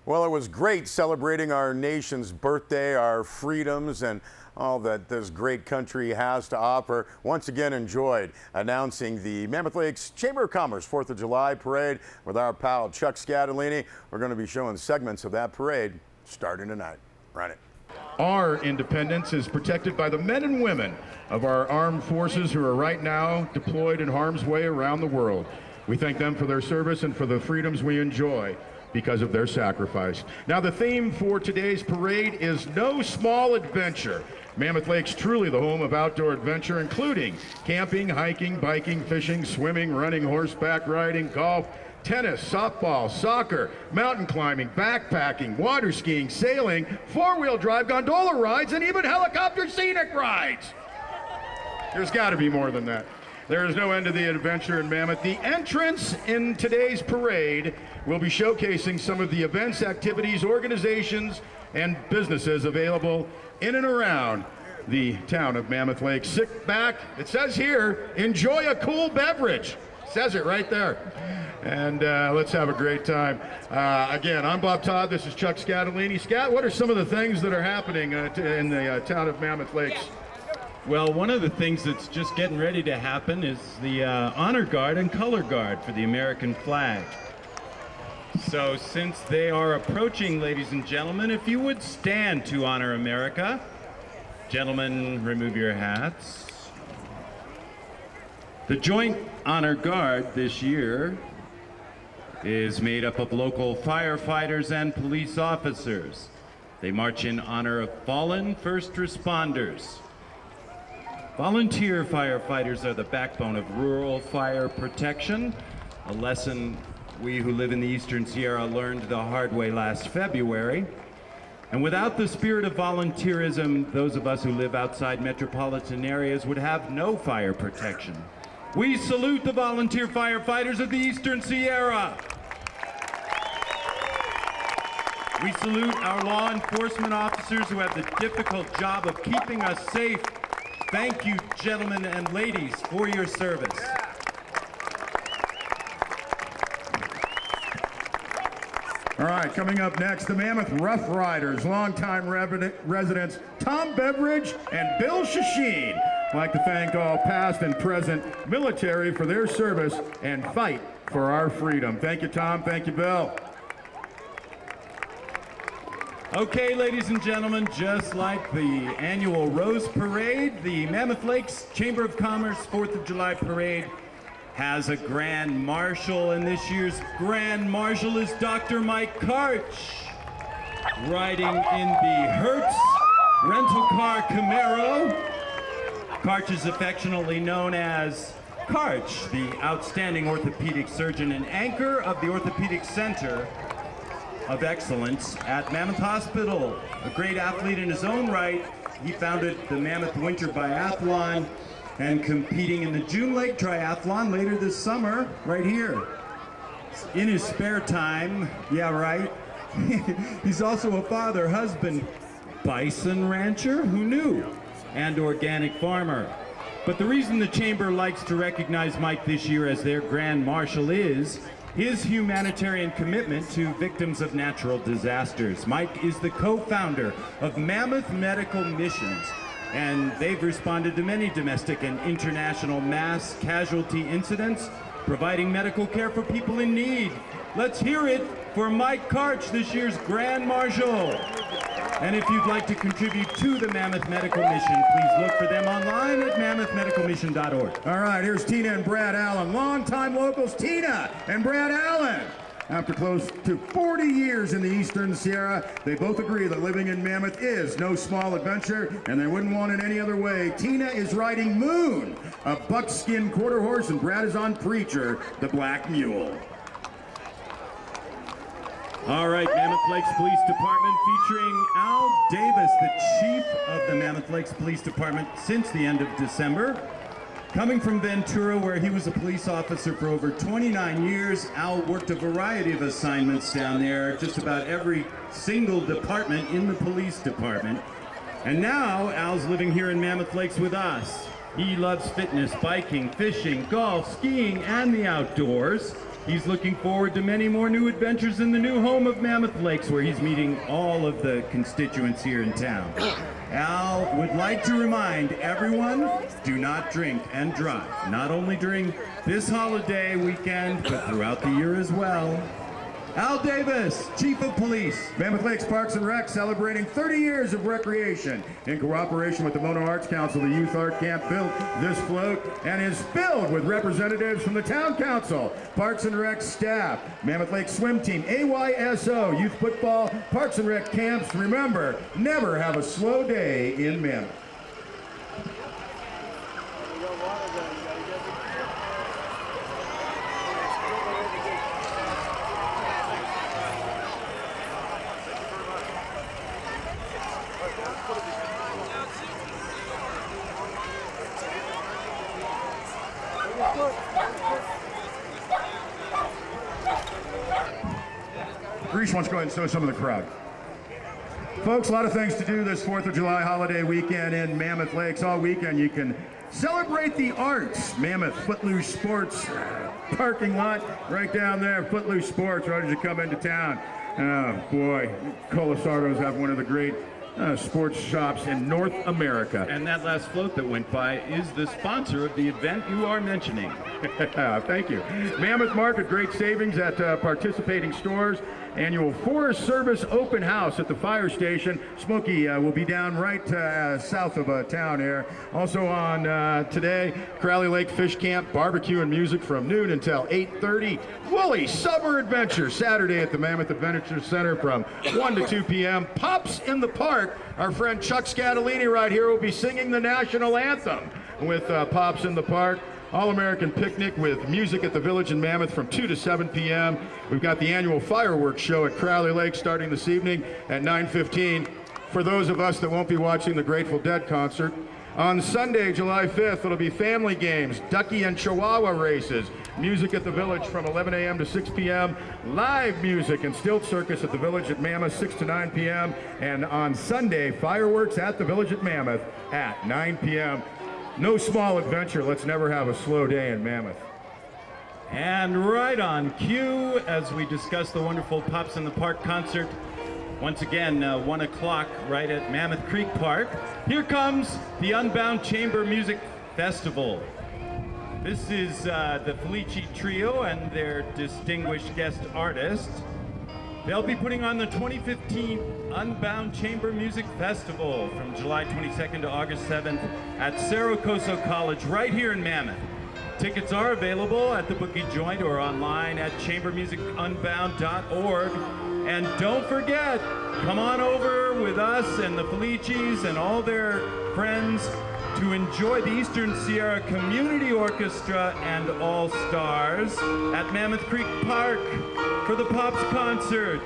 Well, it was great celebrating our nation's birthday, our freedoms, and all that this great country has to offer. Once again, enjoyed announcing the Mammoth Lakes Chamber of Commerce 4th of July parade with our pal Chuck Scatolini. We're going to be showing segments of that parade starting tonight. Run it. Our independence is protected by the men and women of our armed forces who are right now deployed in harm's way around the world. We thank them for their service and for the freedoms we enjoy because of their sacrifice. Now, the theme for today's parade is No Small Adventure. Mammoth Lakes, truly the home of outdoor adventure, including camping, hiking, biking, fishing, swimming, running, horseback riding, golf, tennis, softball, soccer, mountain climbing, backpacking, water skiing, sailing, four-wheel drive, gondola rides, and even helicopter scenic rides. There's got to be more than that. There is no end to the adventure in Mammoth. The entrance in today's parade will be showcasing some of the events, activities, organizations, and businesses available in and around the town of Mammoth Lakes. Sit back, it says here, enjoy a cool beverage. Says it right there. And let's have a great time. Again, I'm Bob Todd. This is Chuck Scatolini. Scat, what are some of the things that are happening in the town of Mammoth Lakes? Well, one of the things that's just getting ready to happen is the honor guard and color guard for the American flag. So since they are approaching, ladies and gentlemen, if you would stand to honor America. Gentlemen, remove your hats. The Joint Honor Guard this year is made up of local firefighters and police officers. They march in honor of fallen first responders. Volunteer firefighters are the backbone of rural fire protection, a lesson we who live in the Eastern Sierra learned the hard way last February. And without the spirit of volunteerism, those of us who live outside metropolitan areas would have no fire protection. We salute the volunteer firefighters of the Eastern Sierra. We salute our law enforcement officers who have the difficult job of keeping us safe. Thank you, gentlemen and ladies, for your service. All right, coming up next, the Mammoth Rough Riders, longtime residents Tom Beveridge and Bill Shasheen. I'd like to thank all past and present military for their service and fight for our freedom. Thank you, Tom. Thank you, Bill. Okay, ladies and gentlemen, just like the annual Rose Parade, the Mammoth Lakes Chamber of Commerce 4th of July Parade has a Grand Marshal, and this year's Grand Marshal is Dr. Mike Karch, riding in the Hertz rental car Camaro. Karch is affectionately known as Karch, the outstanding orthopedic surgeon and anchor of the Orthopedic Center of Excellence at Mammoth Hospital. A great athlete in his own right, he founded the Mammoth Winter Biathlon and competing in the June Lake Triathlon later this summer, right here. In his spare time, yeah, right, he's also a father, husband, bison rancher, who knew, and organic farmer. But the reason the Chamber likes to recognize Mike this year as their Grand Marshal is his humanitarian commitment to victims of natural disasters. Mike is the co-founder of Mammoth Medical Missions, and they've responded to many domestic and international mass casualty incidents, providing medical care for people in need. Let's hear it for Mike Karch, this year's Grand Marshal. And if you'd like to contribute to the Mammoth Medical Mission, please look for them online at mammothmedicalmission.org. All right, here's Tina and Brad Allen, longtime locals Tina and Brad Allen. After close to 40 years in the Eastern Sierra, they both agree that living in Mammoth is no small adventure, and they wouldn't want it any other way. Tina is riding Moon, a buckskin quarter horse, and Brad is on Preacher, the black mule. All right, Mammoth Lakes Police Department featuring Al Davis, the chief of the Mammoth Lakes Police Department since the end of December. Coming from Ventura, where he was a police officer for over 29 years, Al worked a variety of assignments down there, just about every single department in the police department. And now, Al's living here in Mammoth Lakes with us. He loves fitness, biking, fishing, golf, skiing, and the outdoors. He's looking forward to many more new adventures in the new home of Mammoth Lakes, where he's meeting all of the constituents here in town. Al would like to remind everyone, do not drink and drive, not only during this holiday weekend, but throughout the year as well. Al Davis, Chief of Police. Mammoth Lakes Parks and Rec celebrating 30 years of recreation. In cooperation with the Mono Arts Council, the Youth Art Camp built this float and is filled with representatives from the Town Council, Parks and Rec staff, Mammoth Lakes Swim Team, AYSO, Youth Football, Parks and Rec camps. Remember, never have a slow day in Mammoth. Reese wants to go ahead and show some of the crowd. Folks, a lot of things to do this 4th of July holiday weekend in Mammoth Lakes. All weekend you can celebrate the arts. Mammoth Footloose Sports parking lot right down there. Footloose Sports right as you come into town. Oh boy, Colasardos have one of the great sports shops in North America. And that last float that went by is the sponsor of the event you are mentioning. Thank you. Mammoth Market, great savings at participating stores. Annual Forest Service open house at the fire station. Smokey will be down right south of town here. Also on today, Crowley Lake Fish Camp, barbecue and music from noon until 8:30. Woolly Summer Adventure, Saturday at the Mammoth Adventure Center from 1 to 2 p.m. Pups in the Park. Our friend Chuck Scatolini right here will be singing the national anthem with Pups in the Park. All-American picnic with music at the Village in Mammoth from 2 to 7 p.m. We've got the annual fireworks show at Crowley Lake starting this evening at 9:15. For those of us that won't be watching the Grateful Dead concert, on Sunday, July 5th, it'll be family games, ducky and chihuahua races, music at the Village from 11 a.m. to 6 p.m., live music and stilt circus at the Village at Mammoth 6 to 9 p.m., and on Sunday, fireworks at the Village at Mammoth at 9 p.m. No small adventure. Let's never have a slow day in Mammoth. And right on cue, as we discuss the wonderful Pups in the Park concert, once again, 1 o'clock right at Mammoth Creek Park. Here comes the Unbound Chamber Music Festival. This is the Felici Trio and their distinguished guest artist. They'll be putting on the 2015 Unbound Chamber Music Festival from July 22nd to August 7th at Saracoso College right here in Mammoth. Tickets are available at the booking joint or online at chambermusicunbound.org. And don't forget, come on over with us and the Felicis and all their friends to enjoy the Eastern Sierra Community Orchestra and All Stars at Mammoth Creek Park for the Pups Concert,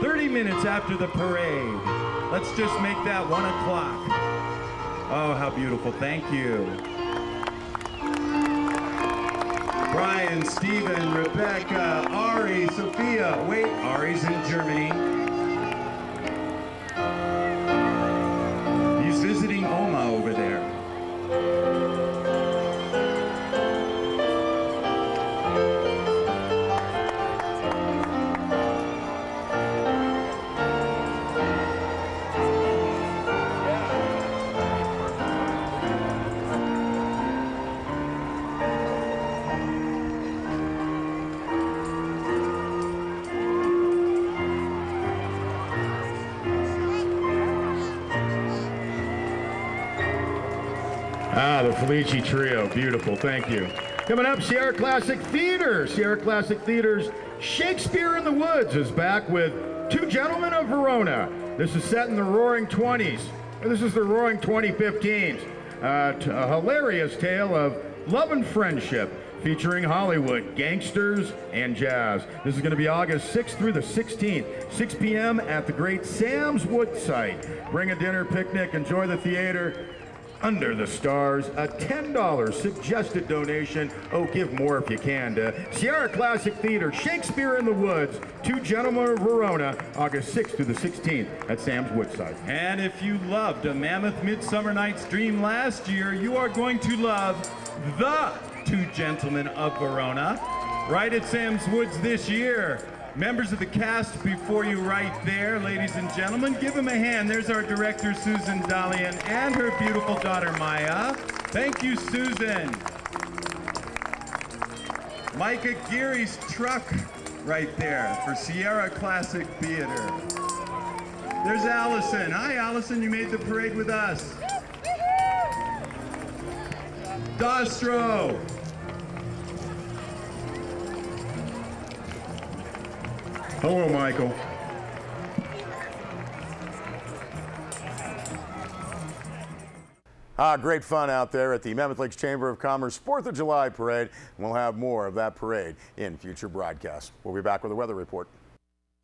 30 minutes after the parade. Let's just make that 1 o'clock. Oh, how beautiful. Thank you. Brian, Stephen, Rebecca, Ari, Sophia. Wait, Ari's in Germany. He's visiting Oma over there. Ah, the Felici Trio, beautiful, thank you. Coming up, Sierra Classic Theater. Sierra Classic Theater's Shakespeare in the Woods is back with Two Gentlemen of Verona. This is set in the Roaring 20s. This is the Roaring 2015s. A hilarious tale of love and friendship featuring Hollywood, gangsters, and jazz. This is going to be August 6th through the 16th, 6 p.m. at the great Sam's Wood site. Bring a dinner, picnic, enjoy the theater. Under the Stars, a $10 suggested donation. Oh, give more if you can to Sierra Classic Theater, Shakespeare in the Woods, Two Gentlemen of Verona, August 6th through the 16th at Sam's Woodside. And if you loved A Mammoth Midsummer Night's Dream last year, you are going to love The Two Gentlemen of Verona. right at Sam's Woods this year. Members of the cast before you right there, ladies and gentlemen. Give them a hand. There's our director, Susan Dalian, and her beautiful daughter, Maya. Thank you, Susan. Micah Geary's truck right there for Sierra Classic Theater. There's Allison. Hi, Allison. You made the parade with us. Dostro. Hello, Michael. Great fun out there at the Mammoth Lakes Chamber of Commerce 4th of July parade. And we'll have more of that parade in future broadcasts. We'll be back with a weather report.